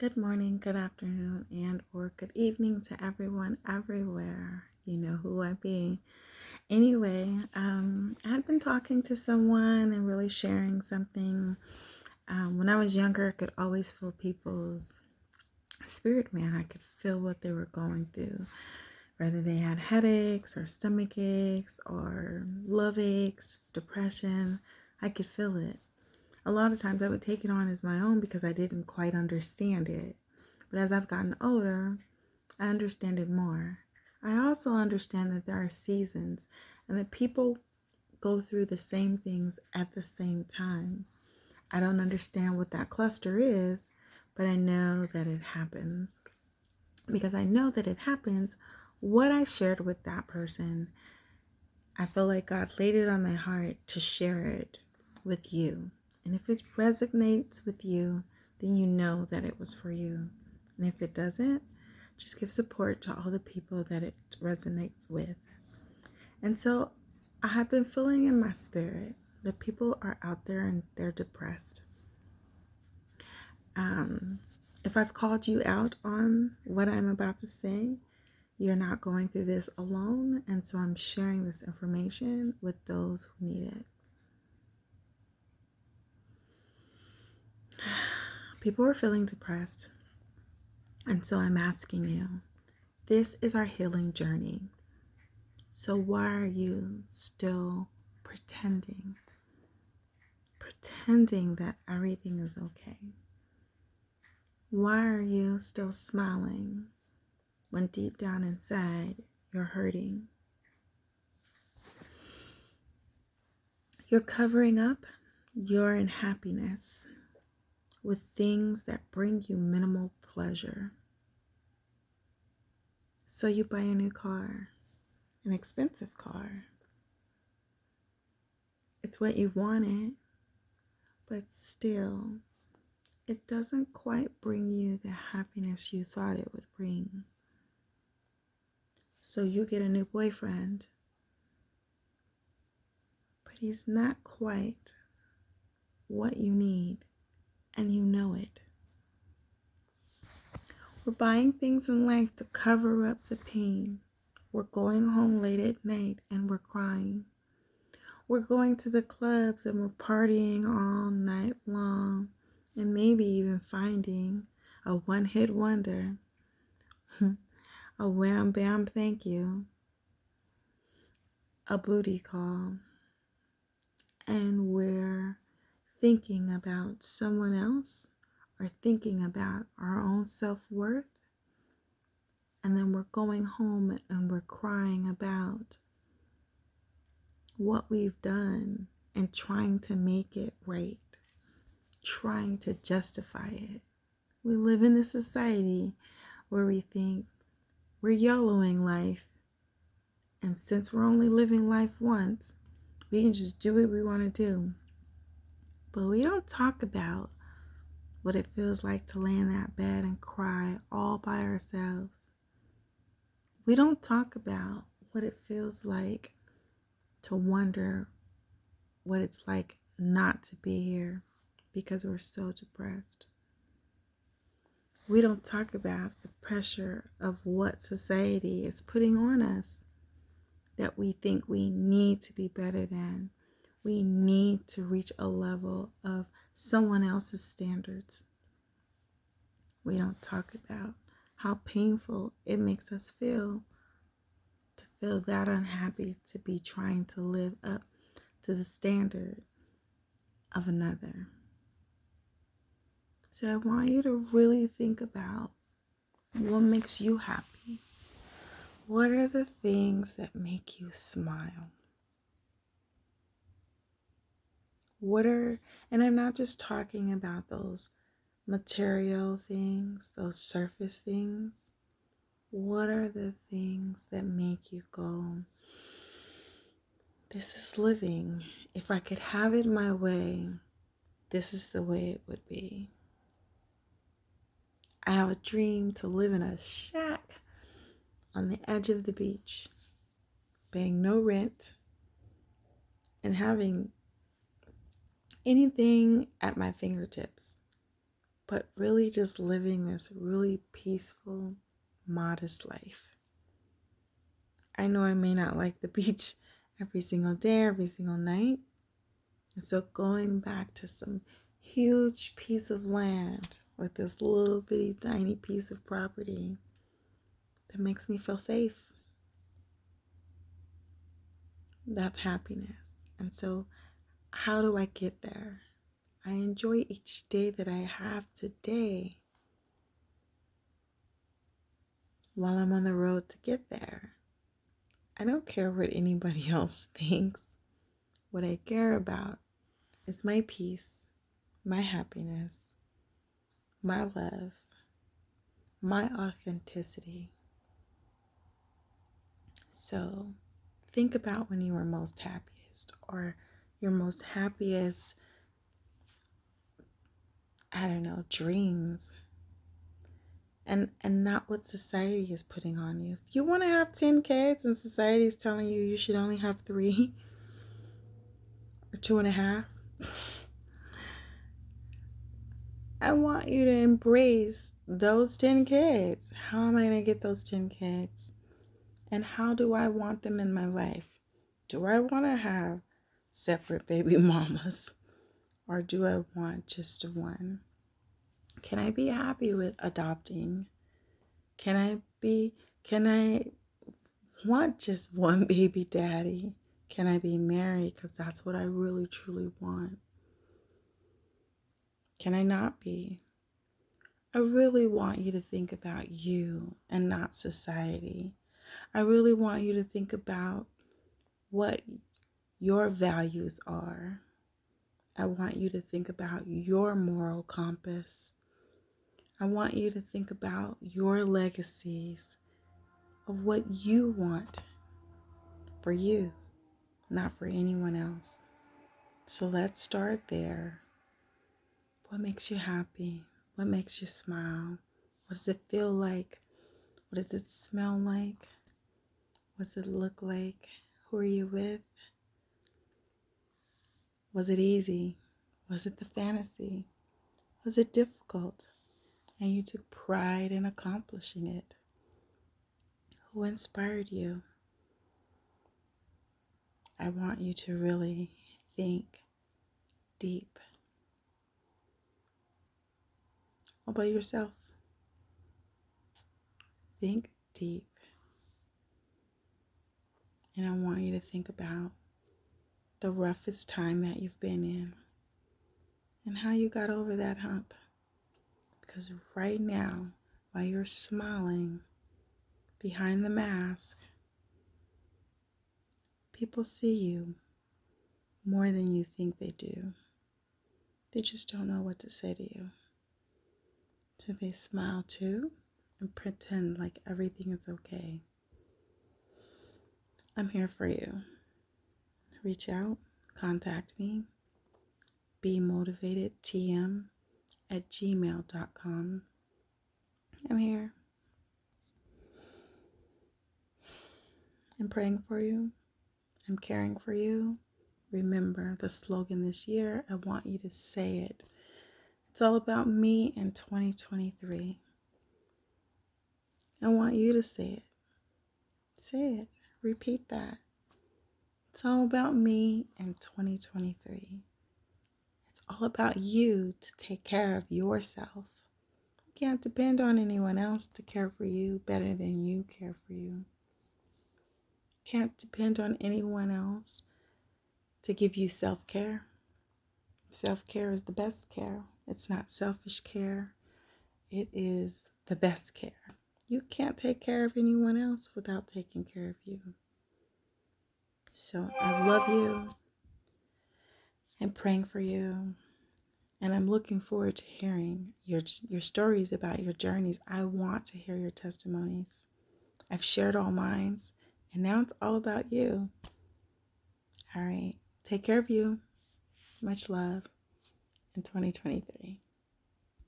Good morning, good afternoon, and or good evening to everyone everywhere. You know who I be. Anyway, I had been talking to someone and really sharing something. When I was younger, I could always feel people's spirit, man. I could feel what they were going through, whether they had headaches or stomach aches or love aches, depression. I could feel it. A lot of times I would take it on as my own because I didn't quite understand it. But as I've gotten older, I understand it more. I also understand that there are seasons and that people go through the same things at the same time. I don't understand what that cluster is, but I know that it happens. Because I know that it happens, what I shared with that person, I feel like God laid it on my heart to share it with you. And if it resonates with you, then you know that it was for you. And if it doesn't, just give support to all the people that it resonates with. And so I have been feeling in my spirit that people are out there and they're depressed. If I've called you out on what I'm about to say, you're not going through this alone. And so I'm sharing this information with those who need it. People are feeling depressed. And so I'm asking you, this is our healing journey. So why are you still pretending that everything is okay? Why are you still smiling when deep down inside you're hurting? You're covering up your unhappiness with things that bring you minimal pleasure. So you buy a new car, an expensive car. It's what you wanted, but still, it doesn't quite bring you the happiness you thought it would bring. So you get a new boyfriend, but he's not quite what you need, and you know it. We're buying things in life to cover up the pain. We're going home late at night and we're crying. We're going to the clubs and we're partying all night long and maybe even finding a one-hit wonder, a wham bam thank you, a booty call. And we're thinking about someone else or thinking about our own self-worth. And then we're going home and we're crying about what we've done and trying to make it right, trying to justify it. We live in a society where we think we're YOLOing life. And since we're only living life once, we can just do what we want to do. But we don't talk about what it feels like to lay in that bed and cry all by ourselves. We don't talk about what it feels like to wonder what it's like not to be here because we're so depressed. We don't talk about the pressure of what society is putting on us, that we think we need to be better than. We need to reach a level of someone else's standards. We don't talk about how painful it makes us feel to feel that unhappy, to be trying to live up to the standard of another. So I want you to really think about what makes you happy. What are the things that make you smile? And I'm not just talking about those material things, those surface things. What are the things that make you go, this is living. If I could have it my way, this is the way it would be. I have a dream to live in a shack on the edge of the beach, paying no rent, and having anything at my fingertips. but really just living this really peaceful, modest life. I know I may not like the beach every single day, every single night. And so going back to some huge piece of land with this little bitty tiny piece of property that makes me feel safe. That's happiness. And so how do I get there? I enjoy each day that I have today while I'm on the road to get there. I don't care what anybody else thinks. What I care about is my peace, my happiness, my love, my authenticity. So think about when you were most happiest, or your most happiest, I don't know, dreams. And not what society is putting on you. If you want to have 10 kids and society is telling you you should only have 3 or 2.5, I want you to embrace those 10 kids. How am I going to get those 10 kids? And how do I want them in my life? Do I want to have separate baby mamas? Or do I want just one? Can I be happy with adopting? Can I want just one baby daddy? Can I be married? Because that's what I really, truly want. Can I not be? I really want you to think about you and not society. I really want you to think about what your values are. I want you to think about your moral compass. I want you to think about your legacies of what you want for you, not for anyone else. So let's start there. What makes you happy? What makes you smile? What does it feel like? What does it smell like? What does it look like? Who are you with? Was it easy? Was it the fantasy? Was it difficult? And you took pride in accomplishing it. Who inspired you? I want you to really think deep about yourself. Think deep. And I want you to think about the roughest time that you've been in and how you got over that hump. Because right now, while you're smiling behind the mask, people see you more than you think they do. They just don't know what to say to you. So they smile too and pretend like everything is okay. I'm here for you. Reach out, contact me, bemotivatedtm@gmail.com. I'm here. I'm praying for you. I'm caring for you. Remember the slogan this year. I want you to say it. It's all about me in 2023. I want you to say it. Say it. Repeat that. It's all about me in 2023. It's all about you to take care of yourself. You can't depend on anyone else to care for you better than you care for you. You can't depend on anyone else to give you self-care. Self-care is the best care. It's not selfish care. It is the best care. You can't take care of anyone else without taking care of you. So I love you. I'm praying for you. And I'm looking forward to hearing your stories about your journeys. I want to hear your testimonies. I've shared all mine, and now it's all about you. All right. Take care of you. Much love in 2023.